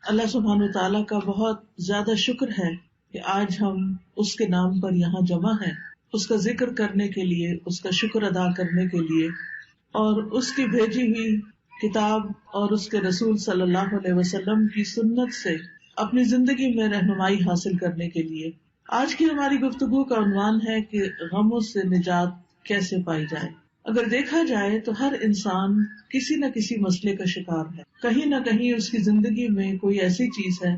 اللہ سبحانہ وتعالیٰ کا بہت زیادہ شکر ہے کہ آج ہم اس کے نام پر یہاں جمع ہیں، اس کا ذکر کرنے کے لیے، اس کا شکر ادا کرنے کے لیے، اور اس کی بھیجی ہوئی کتاب اور اس کے رسول صلی اللہ علیہ وسلم کی سنت سے اپنی زندگی میں رہنمائی حاصل کرنے کے لیے۔ آج کی ہماری گفتگو کا عنوان ہے کہ غموں سے نجات کیسے پائی جائے۔ اگر دیکھا جائے تو ہر انسان کسی نہ کسی مسئلے کا شکار ہے، کہیں نہ کہیں اس کی زندگی میں کوئی ایسی چیز ہے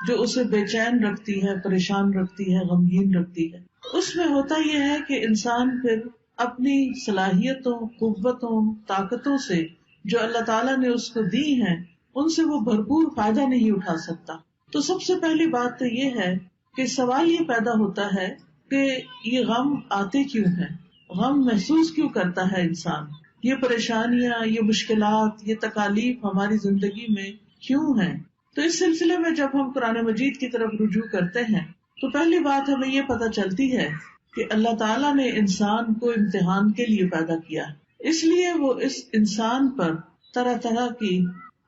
جو اسے بے چین رکھتی ہے، پریشان رکھتی ہے، غمگین رکھتی ہے۔ اس میں ہوتا یہ ہے کہ انسان پھر اپنی صلاحیتوں، قوتوں، طاقتوں سے جو اللہ تعالیٰ نے اس کو دی ہیں ان سے وہ بھرپور فائدہ نہیں اٹھا سکتا۔ تو سب سے پہلی بات تو یہ ہے کہ سوال یہ پیدا ہوتا ہے کہ یہ غم آتے کیوں ہیں، غم محسوس کیوں کرتا ہے انسان، یہ پریشانیاں، یہ مشکلات، یہ تکالیف ہماری زندگی میں کیوں ہیں۔ تو اس سلسلے میں جب ہم قرآن مجید کی طرف رجوع کرتے ہیں تو پہلی بات ہمیں یہ پتہ چلتی ہے کہ اللہ تعالیٰ نے انسان کو امتحان کے لیے پیدا کیا، اس لیے وہ اس انسان پر طرح طرح کی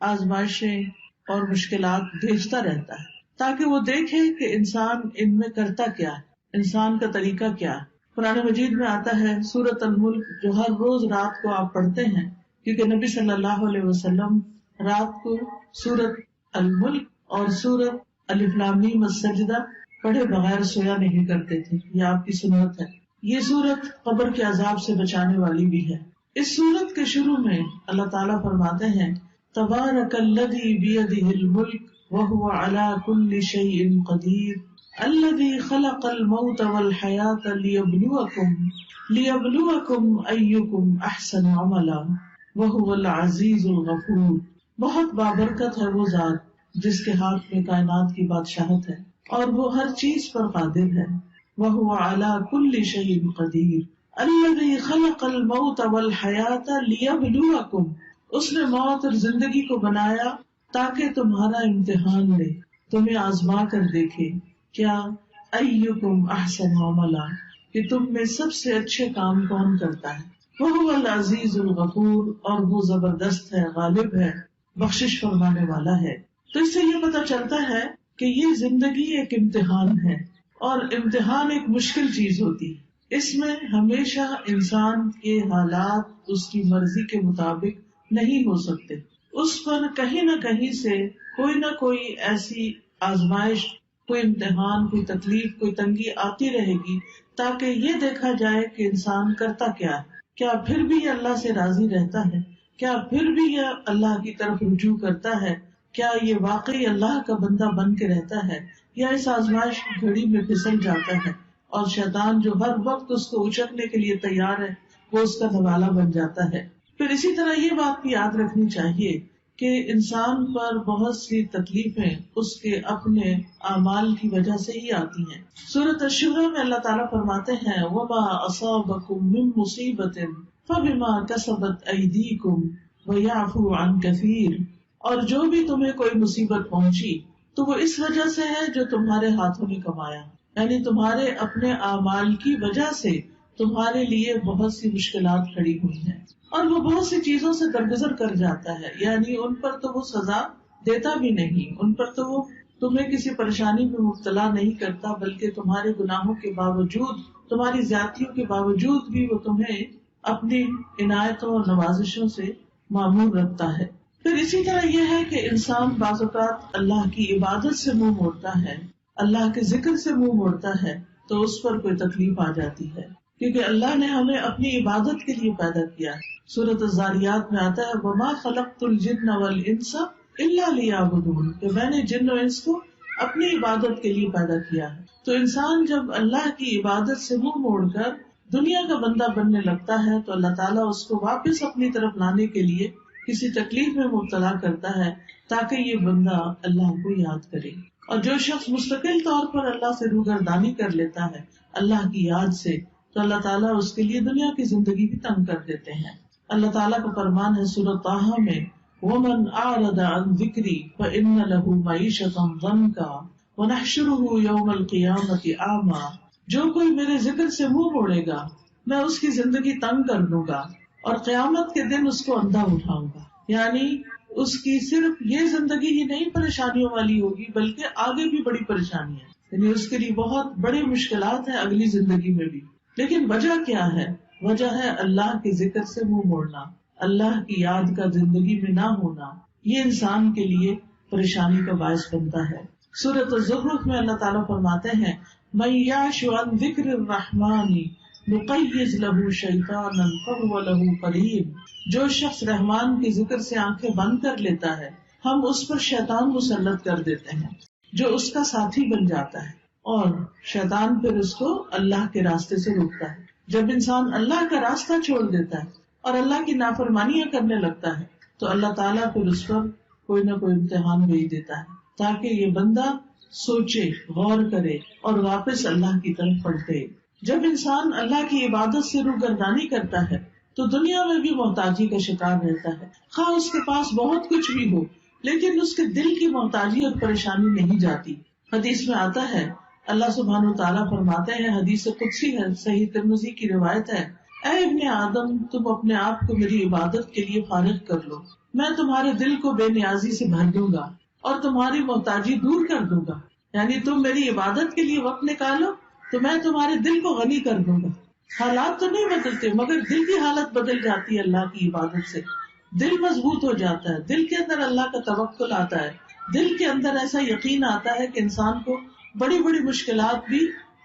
آزمائشیں اور مشکلات بھیجتا رہتا ہے تاکہ وہ دیکھے کہ انسان ان میں کرتا کیا ہے، انسان کا طریقہ کیا ہے۔ قرآن مجید میں آتا ہے سورۃ الملک، جو ہر روز رات کو آپ پڑھتے ہیں، کیونکہ نبی صلی اللہ علیہ وسلم رات کو سورۃ الملک اور سورۃ الف لام میم السجدہ پڑھے بغیر سویا نہیں کرتے تھے، یہ آپ کی سنت ہے۔ یہ سورت قبر کے عذاب سے بچانے والی بھی ہے۔ اس سورت کے شروع میں اللہ تعالیٰ فرماتے ہیں تبارک الذی بیدہ الملک وہو علی کل شیء قدیر الذی خلق الموت والحیاۃ لیبلوکم ایکم احسن عملا وہو العزیز الغفور۔ بہت بابرکت ہے وہ ذات جس کے ہاتھ میں کائنات کی بادشاہت ہے اور وہ ہر چیز پر قادر ہے۔ وہو علی کل شیء قدیر الذی خلق الموت والحیاۃ لیبلوکم، اس نے موت اور زندگی کو بنایا تاکہ تمہارا امتحان لے، تمہیں آزما کر دیکھے کیا ایکم احسن عملا، کہ تم میں سب سے اچھے کام کون کرتا ہے۔ وہو العزیز الغفور، اور وہ زبردست ہے، غالب ہے، بخشش فرمانے والا ہے۔ تو اس سے یہ پتہ چلتا ہے کہ یہ زندگی ایک امتحان ہے، اور امتحان ایک مشکل چیز ہوتی ہے۔ اس میں ہمیشہ انسان کے حالات اس کی مرضی کے مطابق نہیں ہو سکتے، اس پر کہیں نہ کہیں سے کوئی نہ کوئی ایسی آزمائش، کوئی امتحان، کوئی تکلیف، کوئی تنگی آتی رہے گی تاکہ یہ دیکھا جائے کہ انسان کرتا کیا ہے، کیا پھر بھی یہ اللہ سے راضی رہتا ہے، کیا پھر بھی یہ اللہ کی طرف رجوع کرتا ہے، کیا یہ واقعی اللہ کا بندہ بن کے رہتا ہے، یا اس آزمائش کی گھڑی میں پھسل جاتا ہے اور شیطان جو ہر وقت اس کو اچکنے کے لیے تیار ہے وہ اس کا نوالہ بن جاتا ہے۔ پھر اسی طرح یہ بات بھی یاد رکھنی چاہیے کہ انسان پر بہت سی تکلیفیں اس کے اپنے اعمال کی وجہ سے ہی آتی ہیں۔ سورۃ الشورى میں اللہ تعالیٰ فرماتے ہیں وَمَا أَصَابَكُم مِّن مُّصِيبَةٍ فَبِمَا كَسَبَتْ أَيْدِيكُمْ وَيَعْفُو عَن كَثِيرٍ، اور جو بھی تمہیں کوئی مصیبت پہنچی تو وہ اس وجہ سے ہے جو تمہارے ہاتھوں نے کمایا، یعنی تمہارے اپنے اعمال کی وجہ سے تمہارے لیے بہت سی مشکلات کھڑی ہوئی ہیں، اور وہ بہت سی چیزوں سے درگزر کر جاتا ہے، یعنی ان پر تو وہ سزا دیتا بھی نہیں، ان پر تو وہ تمہیں کسی پریشانی میں مبتلا نہیں کرتا، بلکہ تمہارے گناہوں کے باوجود، تمہاری زیادتیوں کے باوجود بھی وہ تمہیں اپنی عنایتوں اور نوازشوں سے معمور رکھتا ہے۔ پھر اسی طرح یہ ہے کہ انسان بعض اوقات اللہ کی عبادت سے منہ موڑتا ہے، اللہ کے ذکر سے منہ موڑتا ہے تو اس پر کوئی تکلیف آ جاتی ہے، کیونکہ اللہ نے ہمیں اپنی عبادت کے لیے پیدا کیا ہے۔ سورۃ الذاریات میں آتا ہے وَمَا خَلَقْتُ الْجِنَّ وَالْإِنسَ إِلَّا لِيَعْبُدُونِ، کہ میں نے جن و انس کو اپنی عبادت کے لیے پیدا کیا ہے۔ تو انسان جب اللہ کی عبادت سے منہ موڑ کر دنیا کا بندہ بننے لگتا ہے تو اللہ تعالیٰ اس کو واپس اپنی طرف لانے کے لیے کسی تکلیف میں مبتلا کرتا ہے تاکہ یہ بندہ اللہ کو یاد کرے۔ اور جو شخص مستقل طور پر اللہ سے روگردانی کر لیتا ہے اللہ کی یاد سے، تو اللہ تعالیٰ اس کے لیے دنیا کی زندگی بھی تنگ کر دیتے ہیں۔ اللہ تعالیٰ کا فرمان ہے سورۃ طٰہٰ میں وَمَنْ أَعْرَضَ عَنْ ذِكْرِي فَإِنَّ لَهُ مَعِيشَةً ضَنْكًا وَنَحْشُرُهُ يَوْمَ الْقِيَامَةِ أَعْمَىٰ، جو کوئی میرے ذکر سے منہ موڑے گا میں اس کی زندگی تنگ کر دوں گا اور قیامت کے دن اس کو اندھا اٹھاؤں گا، یعنی اس کی صرف یہ زندگی ہی نہیں پریشانیوں والی ہوگی بلکہ آگے بھی بڑی پریشانی ہے، یعنی اس کے لیے بہت بڑی مشکلات ہیں اگلی زندگی میں بھی. لیکن وجہ کیا ہے؟ وجہ ہے اللہ کے ذکر سے منہ موڑنا، اللہ کی یاد کا زندگی میں نہ ہونا. یہ انسان کے لیے پریشانی کا باعث بنتا ہے. سورۃ الزخرف میں اللہ تعالیٰ فرماتے ہیں من یعش عن ذکر الرحمن نقیض له شیطانا فهو له قرین. جو شخص رحمان کے ذکر سے آنکھیں بند کر لیتا ہے ہم اس پر شیطان مسلط کر دیتے ہیں جو اس کا ساتھی بن جاتا ہے، اور شیطان پھر اس کو اللہ کے راستے سے روکتا ہے. جب انسان اللہ کا راستہ چھوڑ دیتا ہے اور اللہ کی نافرمانیاں کرنے لگتا ہے تو اللہ تعالیٰ پھر اس پر کوئی نہ کوئی امتحان بھیج دیتا ہے تاکہ یہ بندہ سوچے، غور کرے اور واپس اللہ کی طرف پلٹے. جب انسان اللہ کی عبادت سے روگردانی کرتا ہے تو دنیا میں بھی محتاجی کا شکار رہتا ہے، خواہ اس کے پاس بہت کچھ بھی ہو لیکن اس کے دل کی محتاجی اور پریشانی نہیں جاتی. حدیث میں آتا ہے اللہ سبحانہ وتعالیٰ فرماتے ہیں، حدیث قدسی ہے، صحیح ترمذی کی روایت ہے، اے ابن آدم تم اپنے آپ کو میری عبادت کے لیے فارغ کر لو، میں تمہارے دل کو بے نیازی سے بھر دوں گا اور تمہاری محتاجی دور کر دوں گا. یعنی تم میری عبادت کے لیے وقت نکالو تو میں تمہارے دل کو غنی کر دوں گا. حالات تو نہیں بدلتے مگر دل کی حالت بدل جاتی ہے اللہ کی عبادت سے. دل مضبوط ہو جاتا ہے، دل کے اندر اللہ کا توکل آتا ہے، دل کے اندر ایسا یقین آتا ہے کہ انسان کو بڑی بڑی مشکلات بھی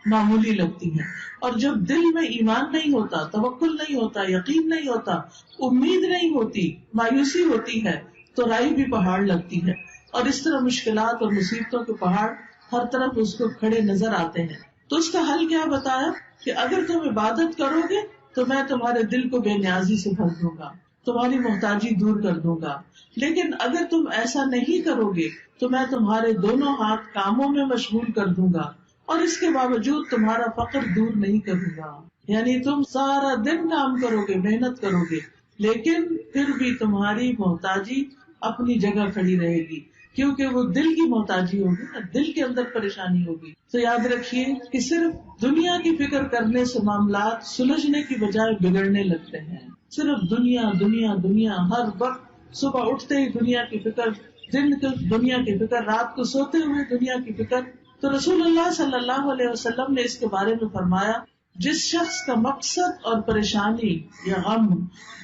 معمولی لگتی ہیں. اور جب دل میں ایمان نہیں ہوتا، توکل نہیں ہوتا، یقین نہیں ہوتا، امید نہیں ہوتی، مایوسی ہوتی ہے تو رائی بھی پہاڑ لگتی ہے. اور اس طرح مشکلات اور مصیبتوں کے پہاڑ ہر طرف اس کو کھڑے نظر آتے ہیں. تو اس کا حل کیا بتایا کہ اگر تم عبادت کرو گے تو میں تمہارے دل کو بے نیازی سے بھر دوں گا، تمہاری محتاجی دور کر دوں گا. لیکن اگر تم ایسا نہیں کرو گے تو میں تمہارے دونوں ہاتھ کاموں میں مشغول کر دوں گا اور اس کے باوجود تمہارا فقر دور نہیں کروں گا. یعنی تم سارا دن کام کرو گے، محنت کرو گے، لیکن پھر بھی تمہاری محتاجی اپنی جگہ کھڑی رہے گی کیونکہ وہ دل کی محتاجی ہوگی نا، دل کے اندر پریشانی ہوگی. تو یاد رکھیے کہ صرف دنیا کی فکر کرنے سے معاملات سلجھنے کی بجائے بگڑنے لگتے ہیں. صرف دنیا دنیا دنیا، ہر وقت صبح اٹھتے ہی دنیا کی فکر، دن کو دنیا کی فکر، رات کو سوتے ہوئے دنیا کی فکر. تو رسول اللہ صلی اللہ علیہ وسلم نے اس کے بارے میں فرمایا جس شخص کا مقصد اور پریشانی یا غم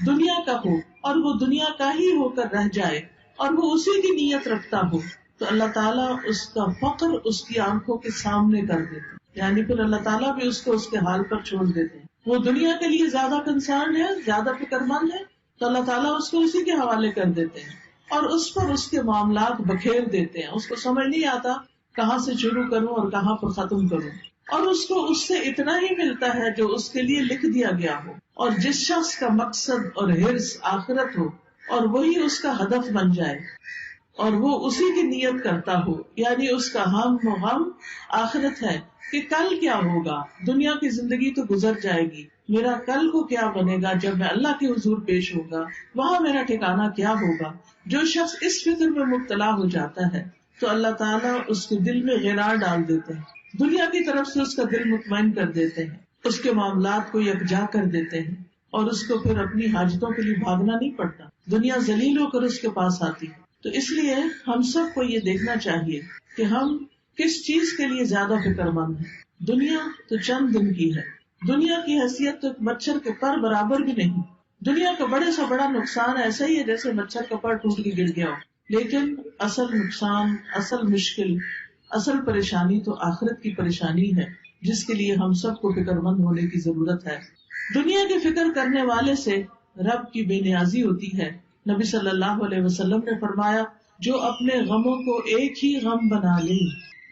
دنیا کا ہو اور وہ دنیا کا ہی ہو کر رہ جائے اور وہ اسی کی نیت رکھتا ہو تو اللہ تعالیٰ اس کا فقر اس کی آنکھوں کے سامنے کر دیتے، یعنی پھر اللہ تعالیٰ بھی اس کو اس کے حال پر چھوڑ دیتے ہیں. وہ دنیا کے لیے زیادہ کنسرن ہے، زیادہ فکر مند ہے تو اللہ تعالیٰ اس کو اسی کے حوالے کر دیتے ہیں اور اس پر اس کے معاملات بکھیر دیتے ہیں. اس کو سمجھ نہیں آتا کہاں سے شروع کروں اور کہاں پر ختم کروں، اور اس کو اس سے اتنا ہی ملتا ہے جو اس کے لیے لکھ دیا گیا ہو. اور جس شخص کا مقصد اور حرص آخرت ہو اور وہی اس کا ہدف بن جائے اور وہ اسی کی نیت کرتا ہو، یعنی اس کا ہم و غم آخرت ہے کہ کل کیا ہوگا. دنیا کی زندگی تو گزر جائے گی، میرا کل کو کیا بنے گا جب میں اللہ کے حضور پیش ہوگا، وہاں میرا ٹھکانہ کیا ہوگا. جو شخص اس فکر میں مبتلا ہو جاتا ہے تو اللہ تعالیٰ اس کے دل میں غرار ڈال دیتے ہیں، دنیا کی طرف سے اس کا دل مطمئن کر دیتے ہیں، اس کے معاملات کو یکجا کر دیتے ہیں اور اس کو پھر اپنی حاجتوں کے لیے بھاگنا نہیں پڑتا، دنیا ذلیل ہو کر اس کے پاس آتی ہے. تو اس لیے ہم سب کو یہ دیکھنا چاہیے کہ ہم کس چیز کے لیے زیادہ فکر مند ہیں. دنیا تو چند دن کی ہے، دنیا کی حیثیت تو ایک مچھر کے پر برابر بھی نہیں. دنیا کا بڑے سے بڑا نقصان ایسا ہی ہے جیسے مچھر کا پر ٹوٹ کے گر گیا ہو، لیکن اصل نقصان، اصل مشکل، اصل پریشانی تو آخرت کی پریشانی ہے جس کے لیے ہم سب کو فکر مند ہونے کی ضرورت ہے. دنیا کی فکر کرنے والے سے رب کی بے نیازی ہوتی ہے. نبی صلی اللہ علیہ وسلم نے فرمایا جو اپنے غموں کو ایک ہی غم بنا لے،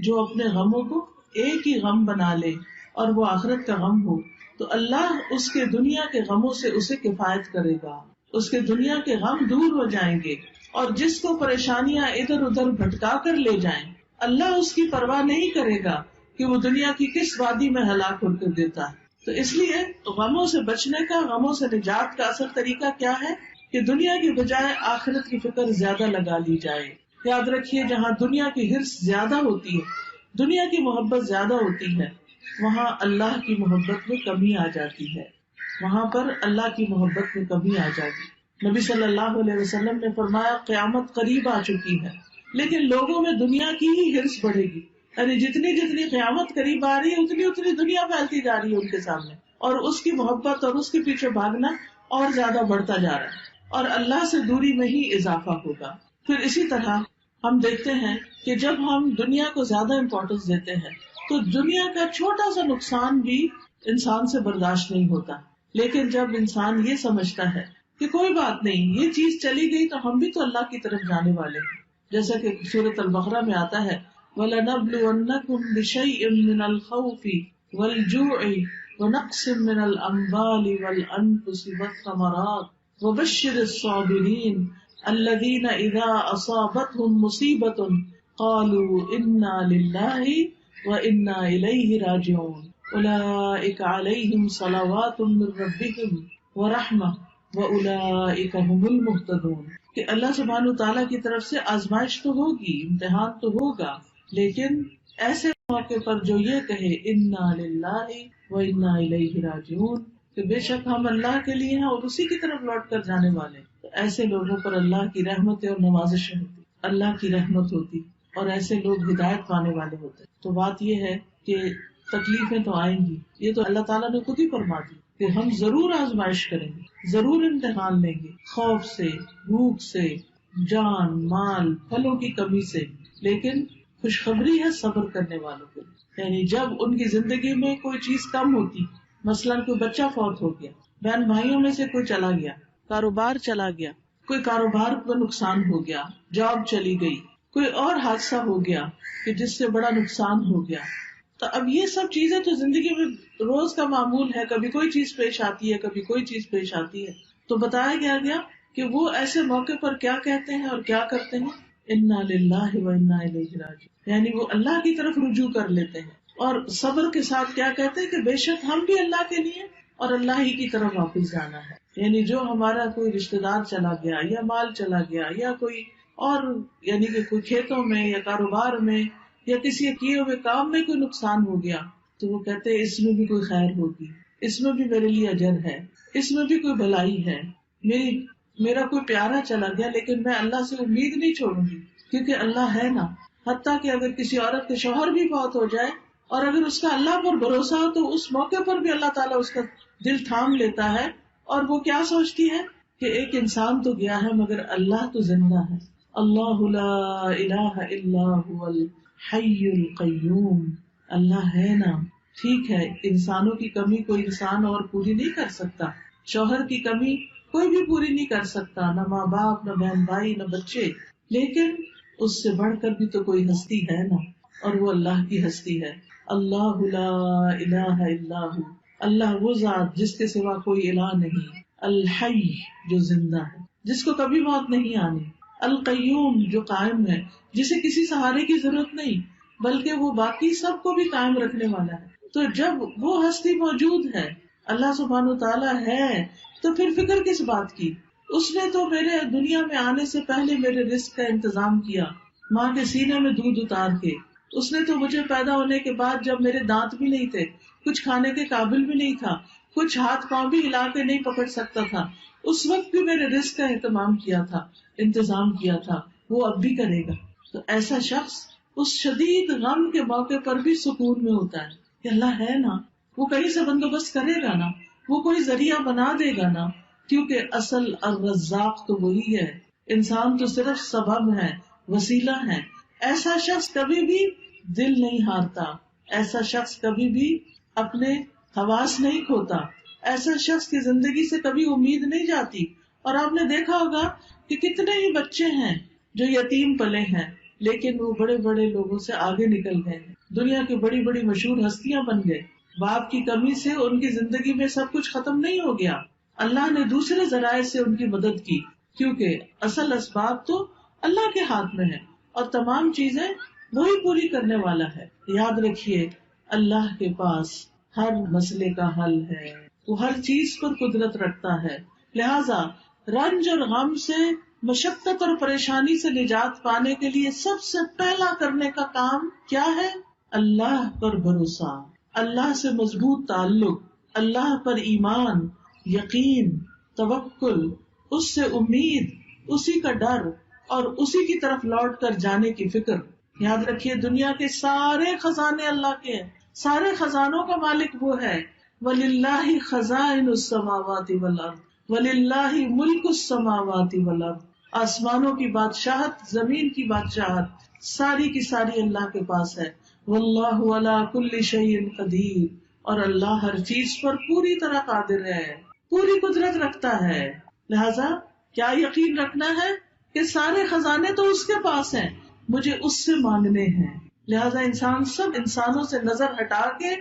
جو اپنے غموں کو ایک ہی غم بنا لے اور وہ آخرت کا غم ہو تو اللہ اس کے دنیا کے غموں سے اسے کفایت کرے گا، اس کے دنیا کے غم دور ہو جائیں گے. اور جس کو پریشانیاں ادھر ادھر بھٹکا کر لے جائیں اللہ اس کی پرواہ نہیں کرے گا کہ وہ دنیا کی کس وادی میں ہلاک ہو کر دیتا ہے. تو اس لیے غموں سے بچنے کا، غموں سے نجات کا اصل طریقہ کیا ہے کہ دنیا کی بجائے آخرت کی فکر زیادہ لگا لی جائے. یاد رکھیے جہاں دنیا کی حرص زیادہ ہوتی ہے، دنیا کی محبت زیادہ ہوتی ہے، وہاں اللہ کی محبت میں کمی آ جاتی ہے، وہاں پر اللہ کی محبت میں کمی آ جاتی. نبی صلی اللہ علیہ وسلم نے فرمایا قیامت قریب آ چکی ہے، لیکن لوگوں میں دنیا کی ہی ہرس بڑھے گی، یعنی جتنی جتنی قیامت قریب آ رہی ہے اتنی اتنی دنیا پھیلتی جا رہی ہے ان کے سامنے، اور اس کی محبت اور اس کے پیچھے بھاگنا اور زیادہ بڑھتا جا رہا ہے، اور اللہ سے دوری میں ہی اضافہ ہوگا۔ پھر اسی طرح ہم دیکھتے ہیں کہ جب ہم دنیا کو زیادہ امپورٹنس دیتے ہیں تو دنیا کا چھوٹا سا نقصان بھی انسان سے برداشت نہیں ہوتا، لیکن جب انسان یہ سمجھتا ہے کہ کوئی بات نہیں، یہ چیز چلی گئی تو ہم بھی تو اللہ کی طرف جانے والے ہیں، جیسا کہ سورۃ البقرہ میں آتا ہے وَلَنَبْلُوَنَّكُمْ بِشَيْءٍ مِّنَ الْخَوْفِ وَالْجُوعِ وَنَقْصٍ مِّنَ الْأَمْوَالِ وَالْأَنفُسِ وَالثَّمَرَاتِ وَبَشِّرِ الصَّابِرِينَ الَّذِينَ إِذَا أَصَابَتْهُم مُّصِيبَةٌ قَالُوا إِنَّا لِلَّهِ وَإِنَّا إِلَيْهِ رَاجِعُونَ أُولَٰئِكَ عَلَيْهِمْ صَلَوَاتٌ مِّن رَّبِّهِمْ وَرَحْمَةٌ وَأُولَٰئِكَ هُمُ الْمُهْتَدُونَ کہ اللہ سبحانہ تعالیٰ کی طرف سے آزمائش تو ہوگی، امتحان تو ہوگا، لیکن ایسے موقع پر جو یہ کہے انا للہ و انا الیہ راجعون کہ بے شک ہم اللہ کے لیے ہیں اور اسی کی طرف لوٹ کر جانے والے، تو ایسے لوگوں پر اللہ کی رحمتیں اور نوازشیں ہوتی، اللہ کی رحمت ہوتی، اور ایسے لوگ ہدایت پانے والے ہوتے۔ تو بات یہ ہے کہ تکلیفیں تو آئیں گی، یہ تو اللہ تعالیٰ نے خود ہی فرما دی کہ ہم ضرور آزمائش کریں گے، ضرور امتحان لیں گے، خوف سے، بھوک سے، جان مال پھلوں کی کمی سے، لیکن خوشخبری ہے صبر کرنے والوں کے لیے، یعنی جب ان کی زندگی میں کوئی چیز کم ہوتی، مثلاً کوئی بچہ فوت ہو گیا، بہن بھائیوں میں سے کوئی چلا گیا، کاروبار چلا گیا، کوئی کاروبار میں نقصان ہو گیا، جاب چلی گئی، کوئی اور حادثہ ہو گیا کہ جس سے بڑا نقصان ہو گیا، تو اب یہ سب چیزیں تو زندگی میں روز کا معمول ہے، کبھی کوئی چیز پیش آتی ہے، کبھی کوئی چیز پیش آتی ہے، تو بتایا گیا کہ وہ ایسے موقع پر کیا کہتے ہیں اور کیا کرتے ہیں، انا للہ و انا الیہ راجعون، یعنی وہ اللہ کی طرف رجوع کر لیتے ہیں، اور صبر کے ساتھ کیا کہتے ہیں کہ بے شک ہم بھی اللہ کے لیے اور اللہ ہی کی طرف واپس جانا ہے، یعنی جو ہمارا کوئی رشتہ دار چلا گیا یا مال چلا گیا یا کوئی اور یعنی کہ کوئی کھیتوں میں یا کاروبار میں یا کسی کیے ہوئے کام میں کوئی نقصان ہو گیا، تو وہ کہتے ہیں اس میں بھی کوئی خیر ہوگی، اس میں بھی میرے لیے اجر ہے، اس میں بھی کوئی بھلائی ہے، میرا کوئی پیارا چلا گیا لیکن میں اللہ سے امید نہیں چھوڑوں گی کیونکہ اللہ ہے نا، حتیٰ کہ اگر کسی عورت کے شوہر بھی فوت ہو جائے اور اگر اس کا اللہ پر بھروسہ ہو تو اس موقع پر بھی اللہ تعالیٰ اس کا دل تھام لیتا ہے، اور وہ کیا سوچتی ہے کہ ایک انسان تو گیا ہے مگر اللہ تو زندہ ہے، اللہ لا الہ الا هو الحی القیوم، اللہ ہے نا، ٹھیک ہے انسانوں کی کمی کوئی انسان اور پوری نہیں کر سکتا، شوہر کی کمی کوئی بھی پوری نہیں کر سکتا، نہ ماں باپ، نہ بہن بھائی، نہ بچے، لیکن اس سے بڑھ کر بھی تو کوئی ہستی ہے نا، اور وہ اللہ کی ہستی ہے، اللہ لا الہ الا ہو، اللہ وہ ذات جس کے سوا کوئی الہ نہیں، الحی جو زندہ ہے، جس کو کبھی موت نہیں آنی، القیوم جو قائم ہے، جسے کسی سہارے کی ضرورت نہیں بلکہ وہ باقی سب کو بھی قائم رکھنے والا ہے۔ تو جب وہ ہستی موجود ہے، اللہ سبحانہ تعالیٰ ہے، تو پھر فکر کس بات کی؟ اس نے تو میرے دنیا میں آنے سے پہلے میرے رزق کا انتظام کیا، ماں کے سینے میں دودھ اتار کے، اس نے تو مجھے پیدا ہونے کے بعد جب میرے دانت بھی نہیں تھے، کچھ کھانے کے قابل بھی نہیں تھا، کچھ ہاتھ پاؤں بھی ہلا کے نہیں پکڑ سکتا تھا، اس وقت بھی میرے رزق کا اہتمام کیا تھا، انتظام کیا تھا، وہ اب بھی کرے گا۔ تو ایسا شخص اس شدید غم کے موقع پر بھی سکون میں ہوتا ہے کہ اللہ ہے نا، وہ کہیں سے بندوبست کرے گا نا، وہ کوئی ذریعہ بنا دے گا نا، کیونکہ اصل الرزاق تو وہی ہے، انسان تو صرف سبب ہے، وسیلہ ہے۔ ایسا شخص کبھی بھی دل نہیں ہارتا، ایسا شخص کبھی بھی اپنے حواس نہیں کھوتا، ایسا شخص کی زندگی سے کبھی امید نہیں جاتی۔ اور آپ نے دیکھا ہوگا کہ کتنے ہی بچے ہیں جو یتیم پلے ہیں لیکن وہ بڑے بڑے لوگوں سے آگے نکل گئے، دنیا کی بڑی بڑی مشہور ہستیاں بن گئے، باپ کی کمی سے ان کی زندگی میں سب کچھ ختم نہیں ہو گیا، اللہ نے دوسرے ذرائع سے ان کی مدد کی، کیونکہ اصل اسباب تو اللہ کے ہاتھ میں ہے اور تمام چیزیں وہی پوری کرنے والا ہے۔ یاد رکھیے اللہ کے پاس ہر مسئلے کا حل ہے، وہ ہر چیز پر قدرت رکھتا ہے، لہذا رنج اور غم سے، مشقت اور پریشانی سے نجات پانے کے لیے سب سے پہلا کرنے کا کام کیا ہے؟ اللہ پر بھروسہ، اللہ سے مضبوط تعلق، اللہ پر ایمان، یقین، توکل، اس سے امید، اسی کا ڈر اور اسی کی طرف لوٹ کر جانے کی فکر. یاد رکھیے دنیا کے سارے خزانے اللہ کے ہیں، سارے خزانوں کا مالک وہ ہے. وَلِلَّهِ خَزَائِنُ السَّمَاوَاتِ وَالْأَرْضِ وَلِلَّهِ مُلْكُ السَّمَاوَاتِ وَالْأَرْضِ. آسمانوں کی بادشاہت، زمین کی بادشاہت ساری کی ساری اللہ کے پاس ہے. وَاللَّهُ عَلَى كُلِّ شَيْءٍ قَدِيرٌ. اور اللہ ہر چیز پر پوری طرح قادر ہے، پوری قدرت رکھتا ہے. لہذا کیا یقین رکھنا ہے کہ سارے خزانے تو اس کے پاس ہیں، مجھے اس سے مانگنے ہیں. لہذا انسان سب انسانوں سے نظر ہٹا کے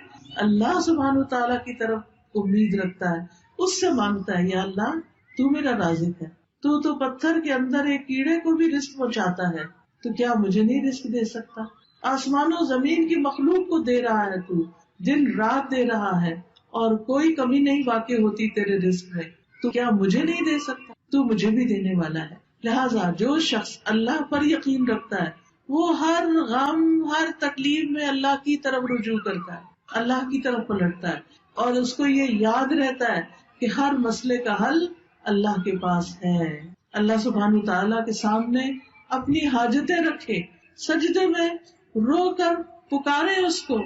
اللہ سبحانہ تعالیٰ کی طرف امید رکھتا ہے، اس سے مانگتا ہے. یا اللہ تو میرا رازق ہے، تو پتھر کے اندر ایک کیڑے کو بھی رزق پہنچاتا ہے، تو کیا مجھے نہیں رزق دے سکتا؟ آسمان و زمین کی مخلوق کو دے رہا ہے، تو دن رات دے رہا ہے اور کوئی کمی نہیں واقع ہوتی تیرے رزق میں، تو کیا مجھے نہیں دے سکتا؟ تو مجھے بھی دینے والا ہے. لہٰذا جو شخص اللہ پر یقین رکھتا ہے وہ ہر غم، ہر تکلیف میں اللہ کی طرف رجوع کرتا ہے، اللہ کی طرف پلٹتا ہے، اور اس کو یہ یاد رہتا ہے کہ ہر مسئلے کا حل اللہ کے پاس ہے. اللہ سبحانہ تعالیٰ کے سامنے اپنی حاجتیں رکھے، سجدے میں رو کر پکارے اس کو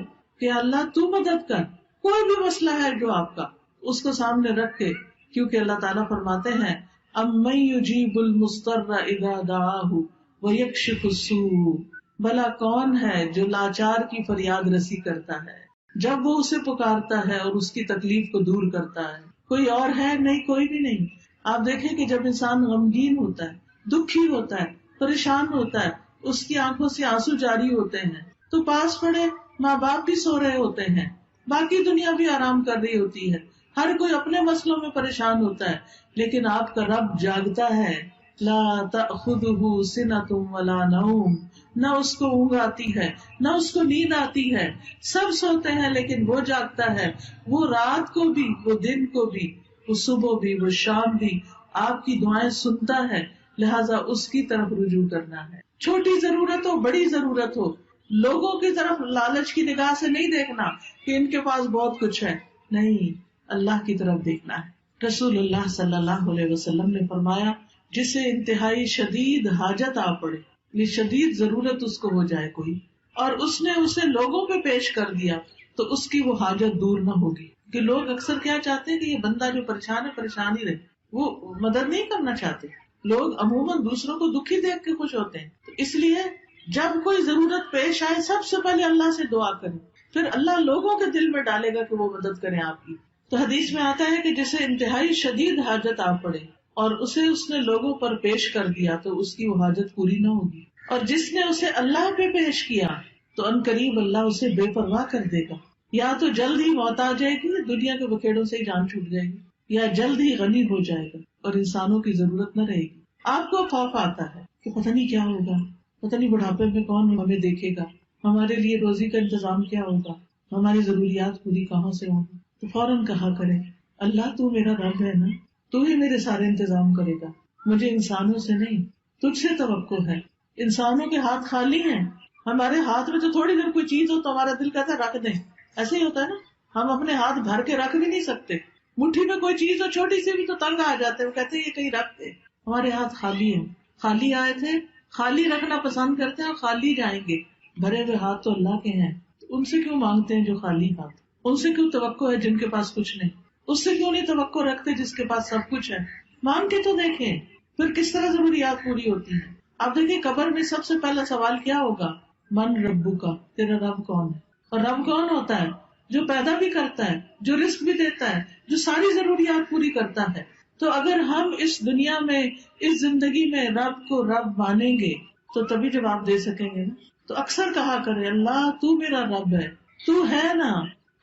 کہ اللہ تو مدد کر. کوئی بھی مسئلہ ہے جو آپ کا، اس کو سامنے رکھ کے، کیونکہ اللہ تعالیٰ فرماتے ہیں اَمَّن يُجِيبُ الْمُضْطَرَّ إِذَا دَعَاهُ وَيَكْشِفُ السُّوءَ. بھلا کون ہے جو لاچار کی فریاد رسی کرتا ہے جب وہ اسے پکارتا ہے اور اس کی تکلیف کو دور کرتا ہے؟ کوئی اور ہے؟ نہیں، کوئی بھی نہیں. آپ دیکھیں کہ جب انسان غمگین ہوتا ہے، دکھی ہوتا ہے، پریشان ہوتا ہے، اس کی آنکھوں سے آنسو جاری ہوتے ہیں، تو پاس پڑے ماں باپ بھی سو رہے ہوتے ہیں، باقی دنیا بھی آرام کر رہی ہوتی ہے، ہر کوئی اپنے مسئلوں میں پریشان ہوتا ہے، لیکن آپ کا رب جاگتا ہے. لا تأخذہ سنۃ ولا نوم. نہ اس کو اونگ آتی ہے، نہ اس کو نیند آتی ہے. سب سوتے ہیں لیکن وہ جاگتا ہے. وہ رات کو بھی، وہ دن کو بھی، وہ صبح بھی، وہ شام بھی آپ کی دعائیں سنتا ہے. لہٰذا اس کی طرف رجوع کرنا ہے. چھوٹی ضرورت ہو، بڑی ضرورت ہو، لوگوں کی طرف لالچ کی نگاہ سے نہیں دیکھنا کہ ان کے پاس بہت کچھ ہے. نہیں، اللہ کی طرف دیکھنا ہے. رسول اللہ صلی اللہ علیہ وسلم نے فرمایا جسے انتہائی شدید حاجت آ پڑے، یہ شدید ضرورت اس کو ہو جائے کوئی، اور اس نے اسے لوگوں پہ پیش کر دیا، تو اس کی وہ حاجت دور نہ ہوگی. کہ لوگ اکثر کیا چاہتے ہیں کہ یہ بندہ جو پریشان ہے پریشان ہی رہے، وہ مدد نہیں کرنا چاہتے. لوگ عموماً دوسروں کو دکھی دیکھ کے خوش ہوتے ہیں. تو اس لیے جب کوئی ضرورت پیش آئے سب سے پہلے اللہ سے دعا کریں، پھر اللہ لوگوں کے دل میں ڈالے گا کہ وہ مدد کریں آپ کی. تو حدیث میں آتا ہے کہ جسے انتہائی شدید حاجت آ پڑے اور اسے اس نے لوگوں پر پیش کر دیا تو اس کی وہ حاجت پوری نہ ہوگی، اور جس نے اسے اللہ پہ پیش کیا تو ان قریب اللہ اسے بے پرواہ کر دے گا. یا تو جلد ہی موت آ جائے گی، دنیا کے بکھیڑوں سے ہی جان چھوٹ جائے گی، یا جلد ہی غنی ہو جائے گا اور انسانوں کی ضرورت نہ رہے گی. آپ کو خوف آتا ہے کہ پتہ نہیں کیا ہوگا، پتہ نہیں بڑھاپے میں کون ہمیں دیکھے گا، ہمارے لیے روزی کا انتظام کیا ہوگا، ہماری ضروریات پوری کہاں سے ہوں گی. تو فوراً کہا کرے اللہ تو میرا رب ہے نا، تو ہی میرے سارے انتظام کرے گا، مجھے انسانوں سے نہیں تجھ سے توقع ہے. انسانوں کے ہاتھ خالی ہیں، ہمارے ہاتھ میں تو تھوڑی دیر کوئی چیز ہو تو ہمارا دل کہتا ہے رکھ دیں. ایسے ہی ہوتا ہے نا، ہم اپنے ہاتھ بھر کے رکھ بھی نہیں سکتے، مٹھی میں کوئی چیز ہو چھوٹی سی بھی تو تنگ آ جاتے ہیں، وہ کہتے ہیں یہ کہیں رکھ دے. ہمارے ہاتھ خالی ہیں، خالی آئے تھے، خالی رکھنا پسند کرتے ہیں اور خالی جائیں گے. بھرے ہوئے ہاتھ تو اللہ کے ہیں، ان سے کیوں مانگتے ہیں جو خالی ہاتھ؟ ان سے کیوں توقع ہے جن کے پاس کچھ نہیں؟ اس سے کیوں نہیں توقع رکھتے جس کے پاس سب کچھ ہے؟ مانگ کے تو دیکھیں پھر کس طرح ضروریات پوری ہوتی ہیں. آپ دیکھیں قبر میں سب سے پہلا سوال کیا ہوگا؟ من ربو کا، تیرا رب کون ہے؟ اور رب کون ہوتا ہے؟ جو پیدا بھی کرتا ہے، جو رزق بھی دیتا ہے، جو ساری ضروریات پوری کرتا ہے. تو اگر ہم اس دنیا میں، اس زندگی میں رب کو رب مانیں گے تو تبھی جواب دے سکیں گے نا. تو اکثر کہا کرے اللہ تو میرا رب ہے، تو ہے نا،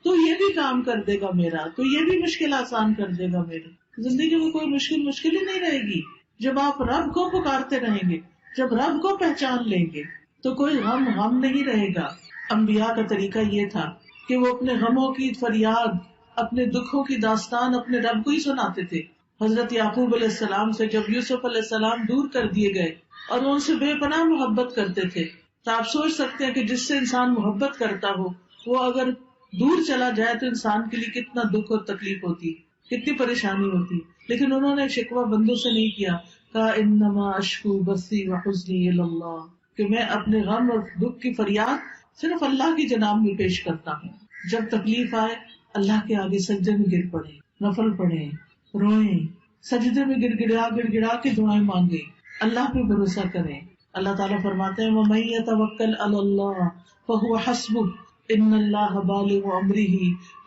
تو یہ بھی کام کر دے گا میرا، تو یہ بھی مشکل آسان کر دے گا میری. زندگی میں کوئی مشکل ہی نہیں رہے گی جب آپ رب کو پکارتے رہیں گے، جب رب کو پہچان لیں گے تو کوئی غم نہیں رہے گا. انبیاء کا طریقہ یہ تھا کہ وہ اپنے غموں کی فریاد، اپنے دکھوں کی داستان اپنے رب کو ہی سناتے تھے. حضرت یعقوب علیہ السلام سے جب یوسف علیہ السلام دور کر دیے گئے اور وہ ان سے بے پناہ محبت کرتے تھے، تو آپ سوچ سکتے ہیں کہ جس سے انسان محبت کرتا ہو وہ اگر دور چلا جائے تو انسان کے لیے کتنا دکھ اور تکلیف ہوتی ہے، کتنی پریشانی ہوتی ہے. لیکن انہوں نے شکوہ بندوں سے نہیں کیا، کہا انما اشکو بثی وحزنی اللہ، کہ میں اپنے غم اور دکھ کی فریاد صرف اللہ کی جناب میں پیش کرتا ہوں. جب تکلیف آئے اللہ کے آگے سجدے میں گر پڑے، نفل پڑھے، روئیں، سجدے میں گڑ گڑا کے دعائیں مانگے، اللہ پہ بھروسہ کریں. اللہ تعالیٰ فرماتے ہیں وَمَن يَتَوَکَّلْ عَلَى اللَّهِ فَهُوَ حَسْبُهُ إِنَّ اللَّهَ بَالِغُ أَمْرِهِ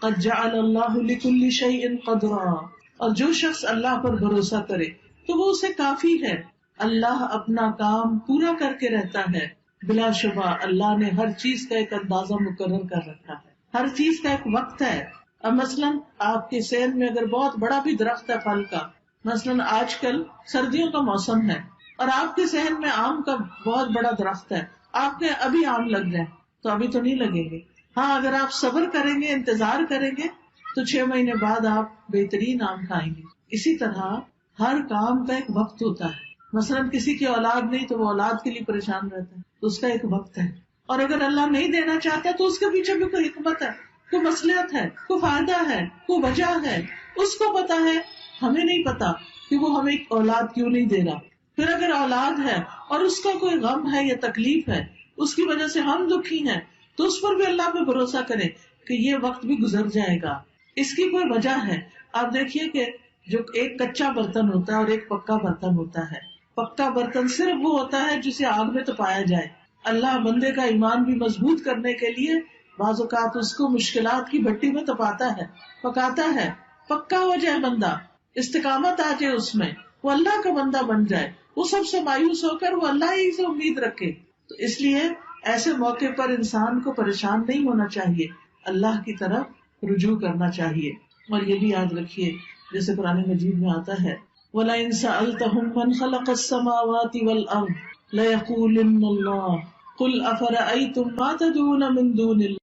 قَدْ جَعَلَ اللَّهُ لِكُلِّ شَيْءٍ قَدْرًا. اور جو شخص اللہ پر بھروسہ کرے تو وہ اسے کافی ہے، اللہ اپنا کام پورا کر کے رہتا ہے. بلا شبہ اللہ نے ہر چیز کا ایک اندازہ مقرر کر رکھا ہے، ہر چیز کا ایک وقت ہے. اب مثلاً آپ کے صحن میں اگر بہت بڑا بھی درخت ہے پھل کا، مثلاً آج کل سردیوں کا موسم ہے اور آپ کے صحن میں آم کا بہت بڑا درخت ہے، آپ کے ابھی آم لگ جائیں تو ابھی تو نہیں لگیں گے. ہاں اگر آپ صبر کریں گے، انتظار کریں گے تو 6 مہینے بعد آپ بہترین آم کھائیں گے. اسی طرح ہر کام کا ایک وقت ہوتا ہے. مثلاً کسی کی اولاد نہیں تو وہ اولاد کے لیے پریشان رہتا ہے، تو اس کا ایک وقت ہے. اور اگر اللہ نہیں دینا چاہتا تو اس کے پیچھے بھی کوئی حکمت ہے، کوئی مصلحت ہے، کوئی فائدہ ہے، کوئی وجہ ہے، اس کو پتا ہے، ہمیں نہیں پتا کہ وہ ہمیں اولاد کیوں نہیں دے رہا. پھر اگر اولاد ہے اور اس کا کوئی غم ہے یا تکلیف ہے، اس کی وجہ سے ہم دکھی ہیں، تو اس پر بھی اللہ پہ بھروسہ کریں کہ یہ وقت بھی گزر جائے گا، اس کی کوئی وجہ ہے. آپ دیکھیے کہ جو ایک کچا برتن ہوتا ہے اور ایک پکا برتن ہوتا ہے، پکا برتن صرف وہ ہوتا ہے جسے آگ میں تپایا جائے. اللہ بندے کا ایمان بھی مضبوط کرنے کے لیے بعض اوقات اس کو مشکلات کی بھٹی میں تپاتا ہے، پکاتا ہے، پکا ہو جائے بندہ، استقامت آ جائے اس میں، وہ اللہ کا بندہ بن جائے، وہ سب سے مایوس ہو کر وہ اللہ ہی سے امید رکھے. تو اس لیے ایسے موقع پر انسان کو پریشان نہیں ہونا چاہیے، اللہ کی طرف رجوع کرنا چاہیے. اور یہ بھی یاد رکھیے جیسے قرآن مجید میں آتا ہے وَلَئِن سَأَلْتَهُم مَّنْ خَلَقَ السَّمَاوَاتِ وَالْأَرْضَ لَيَقُولُنَّ اللَّهُ قُلْ أَفَرَأَيْتُم مَّا تَدْعُونَ مِن دُونِ اللَّهِ